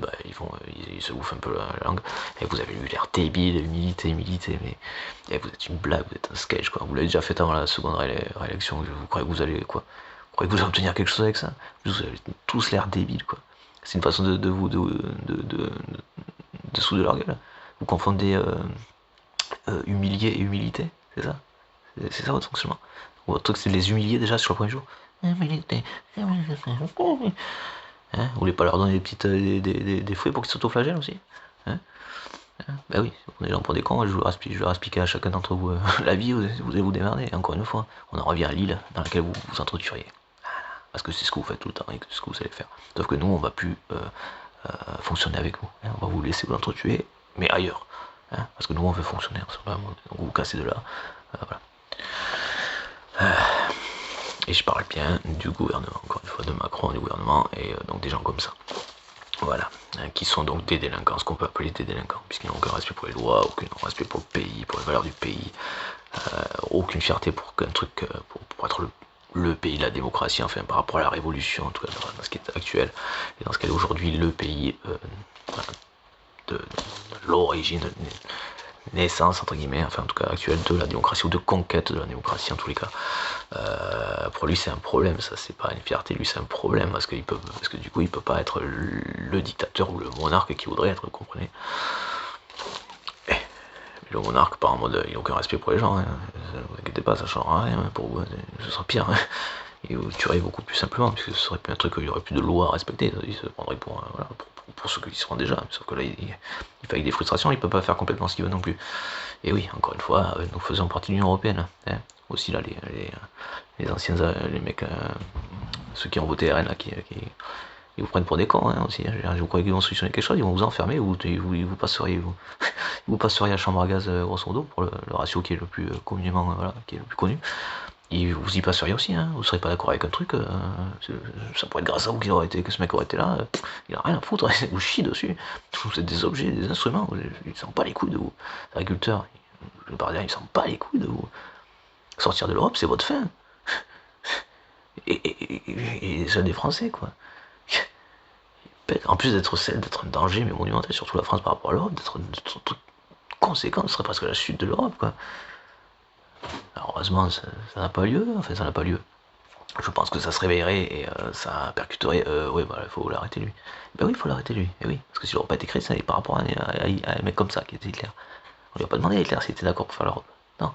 ils se bouffent un peu la langue, et vous avez eu l'air débile, humilité, mais et vous êtes une blague, vous êtes un sketch, quoi, vous l'avez déjà fait avant la seconde réélection, vous croyez que vous allez, quoi, vous croyez que vous allez obtenir quelque chose avec ça? Vous avez tous l'air débiles, quoi. C'est une façon de souder leur gueule. Vous confondez humilier et humilité, c'est ça? C'est ça votre fonctionnement? Votre truc c'est de les humilier déjà sur le premier jour? Humilité. Hein? Vous voulez pas leur donner des fouets pour qu'ils s'autoflagellent aussi? Hein? Bah oui, on est gens pour des cons, je vais leur expliquer à chacun d'entre vous la vie, vous allez vous démerder, encore une fois. On en revient à l'île dans laquelle vous vous entretueriez. Parce que c'est ce que vous faites tout le temps et c'est ce que vous allez faire. Sauf que nous, on va plus fonctionner avec vous. Hein. On va vous laisser vous entretuer, mais ailleurs. Hein. Parce que nous, on veut fonctionner. Donc vous vous cassez de là. Voilà. Et je parle bien du gouvernement, encore une fois, de Macron, du gouvernement, et donc des gens comme ça. Voilà, qui sont donc des délinquants, ce qu'on peut appeler des délinquants, puisqu'ils n'ont aucun respect pour les lois, aucun respect pour le pays, pour les valeurs du pays, aucune fierté pour qu'un truc, pour être le pays de la démocratie, enfin par rapport à la révolution, en tout cas dans ce qui est actuel, et dans ce qu'est aujourd'hui le pays de l'origine, naissance entre guillemets, enfin en tout cas actuelle de la démocratie ou de conquête de la démocratie en tous les cas. Pour lui c'est un problème, ça c'est pas une fierté, lui c'est un problème parce que du coup il peut pas être le dictateur ou le monarque qu'il voudrait être, vous comprenez. Le monarque part en mode il n'a aucun respect pour les gens, hein. Ne vous inquiétez pas, ça ne changera rien pour vous, ce sera pire. Hein. Il vous tuerait beaucoup plus simplement, puisque ce serait plus un truc qu'il n'y aurait plus de loi à respecter, il se prendrait pour ceux qui y seront déjà, sauf que là il fait avec des frustrations, il ne peut pas faire complètement ce qu'il veut non plus. Et oui, encore une fois, nous faisons partie de l'Union Européenne, hein. Aussi là les anciens, les mecs, ceux qui ont voté RN là, ils vous prennent pour des cons hein, aussi. Vous croyez qu'ils vont solutionner quelque chose, ils vont vous enfermer ou vous passeriez la chambre à gaz grosso modo pour le ratio qui est le plus communément qui est le plus connu. Et vous y passeriez aussi, hein. Vous serez pas d'accord avec un truc, ça pourrait être grâce à vous que ce mec aurait été là, il a rien à foutre, il vous chie dessus. Vous êtes des objets, des instruments, il ne sent pas les couilles de vous. L'agriculteur, je vais pas dire, il ne sent pas les couilles de vous. Sortir de l'Europe, c'est votre fin. Et celle des Français, quoi. En plus d'être un danger mais monumental, surtout la France par rapport à l'Europe, d'être un truc conséquent, ce serait presque la chute de l'Europe, quoi. Alors heureusement, ça n'a pas lieu, enfin ça n'a pas lieu. Je pense que ça se réveillerait et ça percuterait, oui, il faut l'arrêter lui. Ben oui, il faut l'arrêter lui, et oui, parce que s'il n'aurait pas été chrétien, par rapport à un mec comme ça qui était Hitler, on lui a pas demandé à Hitler s'il était d'accord pour faire l'Europe, non.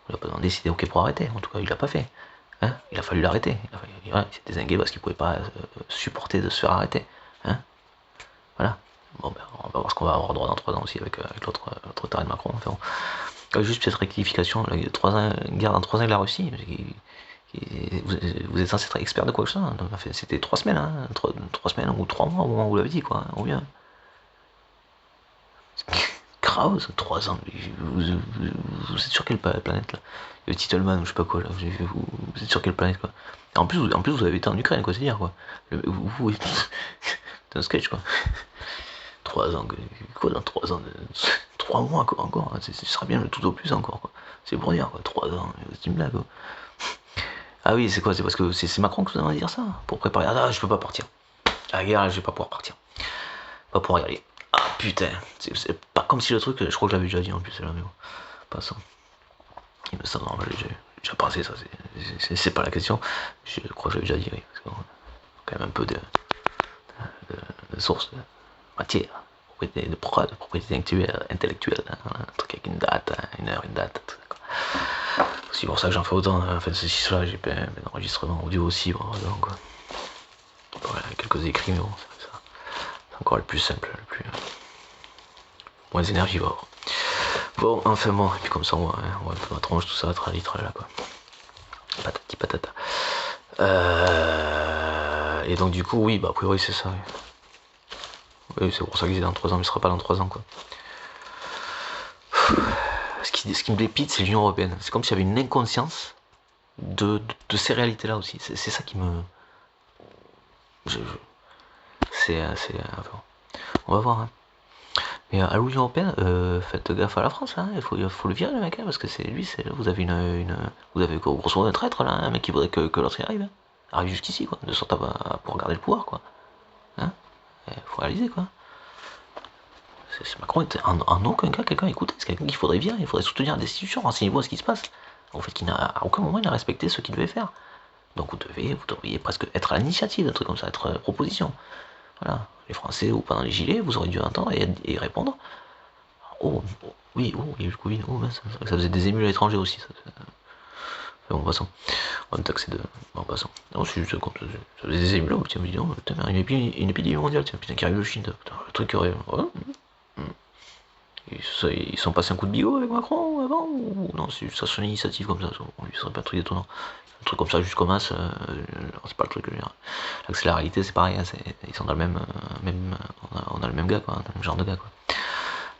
On lui a pas demandé s'il était ok pour arrêter, en tout cas il l'a pas fait. Hein, il a fallu l'arrêter, il s'est dézingué parce qu'il pouvait pas supporter de se faire arrêter. Hein. Voilà. Bon ben on va voir ce qu'on va avoir droit dans 3 ans aussi avec l'autre taré de Macron. Enfin, bon. Juste petite rectification, 3 ans, guerre dans 3 ans avec la Russie. Vous êtes censé être expert de quoi que ça, hein. Enfin, c'était 3 semaines, hein, 3 semaines ou 3 mois au moment où vous l'avez dit, quoi, ou bien. Kraus, 3 ans, vous êtes sur quelle planète là? Le Titelman ou je sais pas quoi là, vous êtes sur quelle planète quoi? Et en plus vous avez été en Ukraine quoi, c'est dire quoi. C'est un sketch quoi. 3 ans, quoi dans 3 ans 3 mois quoi encore, ce sera bien le tout au plus encore quoi. C'est pour dire quoi, 3 ans, c'est une blague quoi. Ah oui, c'est quoi? C'est parce que c'est Macron qui vous a dit ça? Pour préparer. Ah, je peux pas partir. À la guerre, je vais pas pouvoir partir. Pas pouvoir y aller. Ah putain, c'est pas comme si le truc, je crois que je l'avais déjà dit en plus, c'est là, mais bon, pas ça. Il me semble, j'ai déjà pensé ça, c'est pas la question. Je crois que je l'avais déjà dit, oui, parce qu'on a quand même un peu de source, de matière, de prod, de propriété intellectuelle, hein, un truc avec une date, une heure, une date, tout ça, quoi. C'est pour ça que j'en fais autant, hein, en fait, ceci, cela, j'ai fait un enregistrement audio aussi, bon, donc, quoi. Voilà, quelques écrits, mais bon, c'est encore le plus simple, le plus moins énergivore. Bon, enfin bon, et puis comme ça on voit un peu ma tronche, tout ça, trali là quoi. Patati patata. Et donc du coup, oui, bah a priori c'est ça. Oui, c'est pour ça qu'ils étaient dans 3 ans, mais ce sera pas dans 3 ans quoi. Ce qui me dépite, c'est l'Union Européenne. C'est comme s'il y avait une inconscience de ces réalités-là aussi. C'est ça qui me... Enfin, on va voir. Hein. Mais à l'Union Européenne, faites gaffe à la France, hein. Il faut le virer le mec, hein, parce que c'est lui, vous avez vous avez grosso modo un traître là, un mec qui voudrait que l'autre y arrive, hein. Arrive jusqu'ici quoi, de sorte à pouvoir garder le pouvoir quoi. Hein, faut réaliser quoi. Macron était en aucun cas quelqu'un écoute, c'est quelqu'un qu'il faudrait virer, il faudrait soutenir l'institution, renseignez-vous à ce qui se passe. En fait, à aucun moment il n'a respecté ce qu'il devait faire. Donc vous devriez presque être à l'initiative d'un truc comme ça, être proposition. Voilà, les Français ou pendant les gilets, vous aurez dû entendre et répondre. Oh, oui, oh, il y a eu le Covid, oh, mince, ça faisait des émules à l'étranger aussi. Ça, bon, passons. On va me taxer de. Bon, passons. Non, c'est juste comme ça. Ça faisait des émules, tiens, me dis, oh, putain, une épidémie mondiale, tiens, putain, qui arrive de Chine, putain, le truc aurait. Ouais. Ils sont passés un coup de bigot avec Macron avant ou non, c'est juste son initiative comme ça, on lui serait pas un truc étonnant. Un truc comme ça, juste comme ça, c'est pas le truc que je veux dire. Là, c'est la réalité, c'est pareil, hein, ils sont dans le on a le même gars, quoi, le même genre de gars, quoi.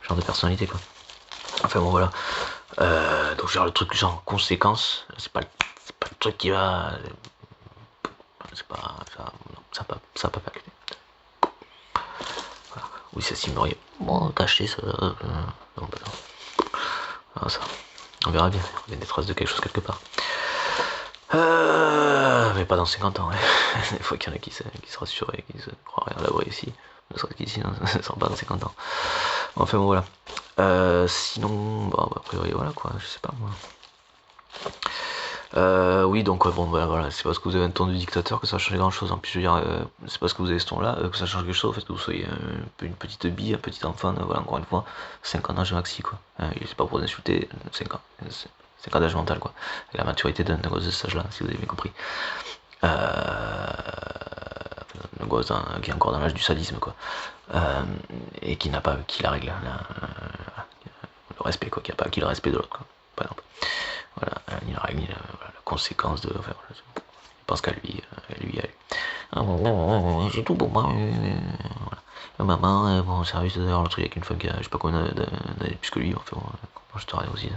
Le genre de personnalité, quoi. Enfin bon, voilà. Donc, genre, le truc, genre, conséquence, c'est pas le truc qui va. C'est pas. Ça va pas percuter. Voilà. Oui, ça simulerait. Bon, caché, ça. Non, bah non. Alors, ça. On verra bien. Il y a des traces de quelque chose quelque part. Mais pas dans 50 ans, ouais. Des fois qu'il y en a qui se rassurent et qui se croiraient à l'abri ici. Ne serait-ce qu'ici, non, ça sera pas dans 50 ans. Enfin bon, voilà. Sinon, bah, a priori, voilà quoi, je sais pas moi. Oui, donc bon, bah, voilà, c'est parce que vous avez un ton de dictateur que ça change grand chose. En plus, je veux dire, c'est parce que vous avez ce ton-là que ça change quelque chose, en fait, que vous soyez une petite bille, un petit enfant, voilà, encore une fois, 5 ans d'âge maxi, quoi. C'est pas pour vous insulter, 5 ans. 5 ans d'âge mental, quoi. Avec la maturité d'un gosse de cet âge-là, si vous avez bien compris. Un gosse qui est encore dans l'âge du sadisme, quoi. Et qui n'a pas acquis la règle, le respect, quoi, qui n'a pas acquis le respect de l'autre, quoi, par exemple. Voilà, ni la règle, ni la conséquence de. Enfin, voilà, il pense qu'à lui, à lui. Ah bon, c'est tout pour moi. Voilà. Maman, bon, service d'ailleurs, le truc avec une femme qui a, je sais pas combien d'années plus que lui, enfin, bon, je te aussi.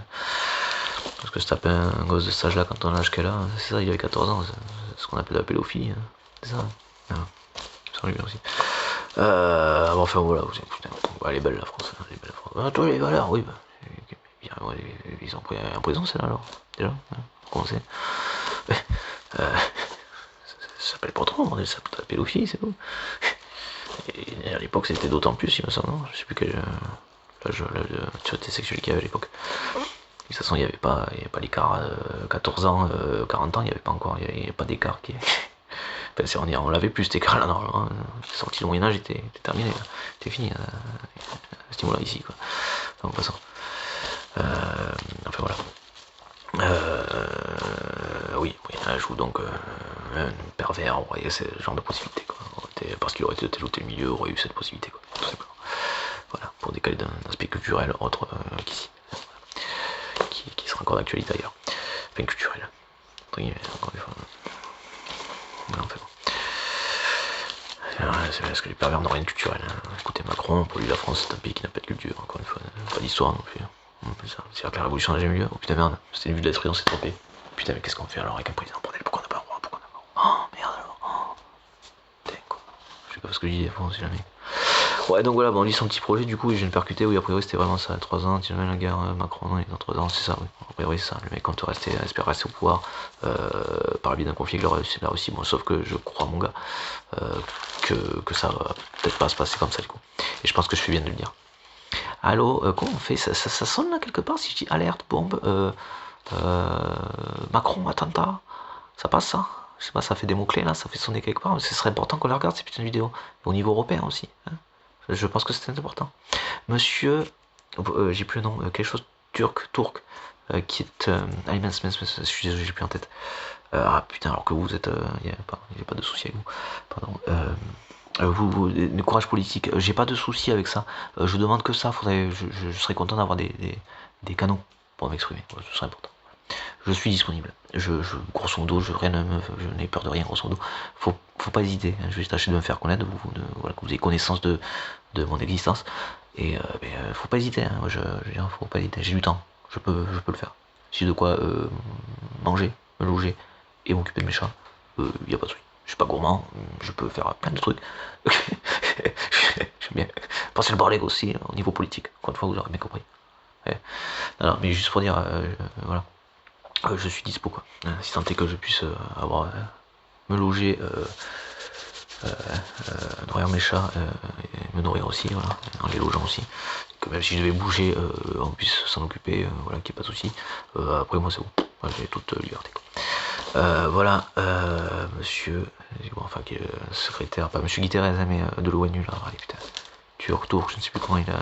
Parce que se taper un gosse de cet âge-là quand on a l'âge qu'elle a, c'est ça, il avait 14 ans, c'est ce qu'on appelle la pédophilie, hein. C'est ça. Sans lui aussi. Bon, enfin voilà, putain, elle est belle la France, elle est belle la France. Ah, toi les valeurs, oui, bah. Ils ont pris en prison celle-là alors, déjà, hein, comment c'est ça s'appelle pas trop, ça s'appelle la pédophilie, c'est tout. Et à l'époque c'était d'autant plus, il me semble, non, je sais plus quel l'âge de maturité sexuelle qu'il y avait à l'époque. De toute façon, il n'y avait pas l'écart 14 ans, 40 ans, il n'y avait pas encore, il n'y avait pas d'écart qui. Enfin, on l'avait plus cet écart là, normalement. C'est sorti le Moyen-Âge, était terminé, c'était fini, à ce niveau-là ici, quoi. Donc, de toute façon. Enfin voilà. Oui, un joue donc un pervers, on voyait ce genre de possibilité, quoi. Parce qu'il aurait été de tel ou tel milieu, aurait eu cette possibilité, quoi, tout simplement. Voilà, pour décaler d'un aspect culturel autre qu'ici. trop d'actualité ailleurs. Enfin, culturelle. Entre guillemets, encore une fois. Non, en fait, bon. C'est parce que les pervers n'ont rien de culturel. Hein. Écoutez, Macron, pour lui, la France, c'est un pays qui n'a pas de culture, encore une fois. Pas d'histoire non plus. C'est-à-dire que la révolution n'a jamais eu lieu. Oh putain, merde, c'était le but de l'esprit, on s'est trompé. Putain, mais qu'est-ce qu'on fait alors avec un président? Bordel, pourquoi on n'a pas le droit? Pourquoi on n'a pas le droit? Oh, merde alors. Oh. Putain, quoi. Je sais pas ce que je dis des fois, on sait jamais. Ouais, donc voilà, bon, on lit son petit projet, du coup, et je viens de percuter, oui, a priori, c'était vraiment ça, 3 ans, tu la guerre, Macron, non, dans 3 ans, c'est ça, oui, a priori, c'est ça, le mec compte rester, espère rester au pouvoir, par le biais d'un conflit avec la Russie, bon, sauf que je crois, mon gars, que ça va peut-être pas se passer comme ça, du coup, et je pense que je fais bien de le dire. Allô, comment on fait ça sonne là quelque part, si je dis alerte, bombe, Macron, attentat, ça passe ça? Je sais pas, ça fait des mots-clés là, ça fait sonner quelque part, mais ce serait important qu'on la regarde ces putains de vidéos, au niveau européen aussi, hein. Je pense que c'est important. Monsieur, j'ai plus le nom, quelque chose tourc, qui est. Allez, mince, je suis désolé, j'ai plus en tête. Ah putain, alors que vous êtes. Il n'y a pas de souci avec vous. Pardon. Le courage politique, j'ai pas de souci avec ça. Je vous demande que ça, je serais content d'avoir des canaux pour m'exprimer. Ce serait important. Je suis disponible. Grosso modo, je n'ai peur de rien, grosso modo. Faut pas hésiter. Hein. Je vais tâcher de me faire connaître, voilà, que vous ayez connaissance de mon existence. Et faut pas hésiter. Hein. Faut pas hésiter. J'ai du temps. Je peux le faire. Si j'ai de quoi manger, me loger et m'occuper de mes chats, y a pas de souci. Je suis pas gourmand. Je peux faire plein de trucs. J'aime bien passer le barleg aussi au niveau politique. Encore une fois, vous aurez bien compris. Ouais. Non, mais juste pour dire, voilà. Je suis dispo quoi, si tant est que je puisse me loger, nourrir mes chats, et me nourrir aussi, voilà, en les logeant aussi, que même si je devais bouger, on puisse s'en occuper, voilà, qu'il n'y ait pas de souci. Après moi c'est bon, j'ai toute liberté quoi. Voilà, monsieur, enfin qui est secrétaire, pas monsieur Guy Thérèse, mais de l'ONU là, allez putain, turc, je ne sais plus comment il a,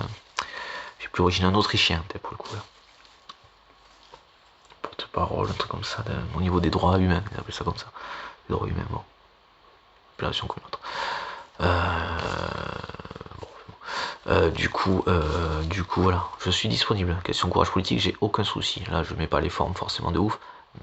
j'ai plus origine, un autrichien peut-être pour le coup là. Parole, un truc comme ça, au niveau des droits humains, ils appellent ça comme ça, les droits humains, bon, appellation comme l'autre. Du coup, voilà, je suis disponible. Question courage politique, j'ai aucun souci. Là, je mets pas les formes forcément de ouf,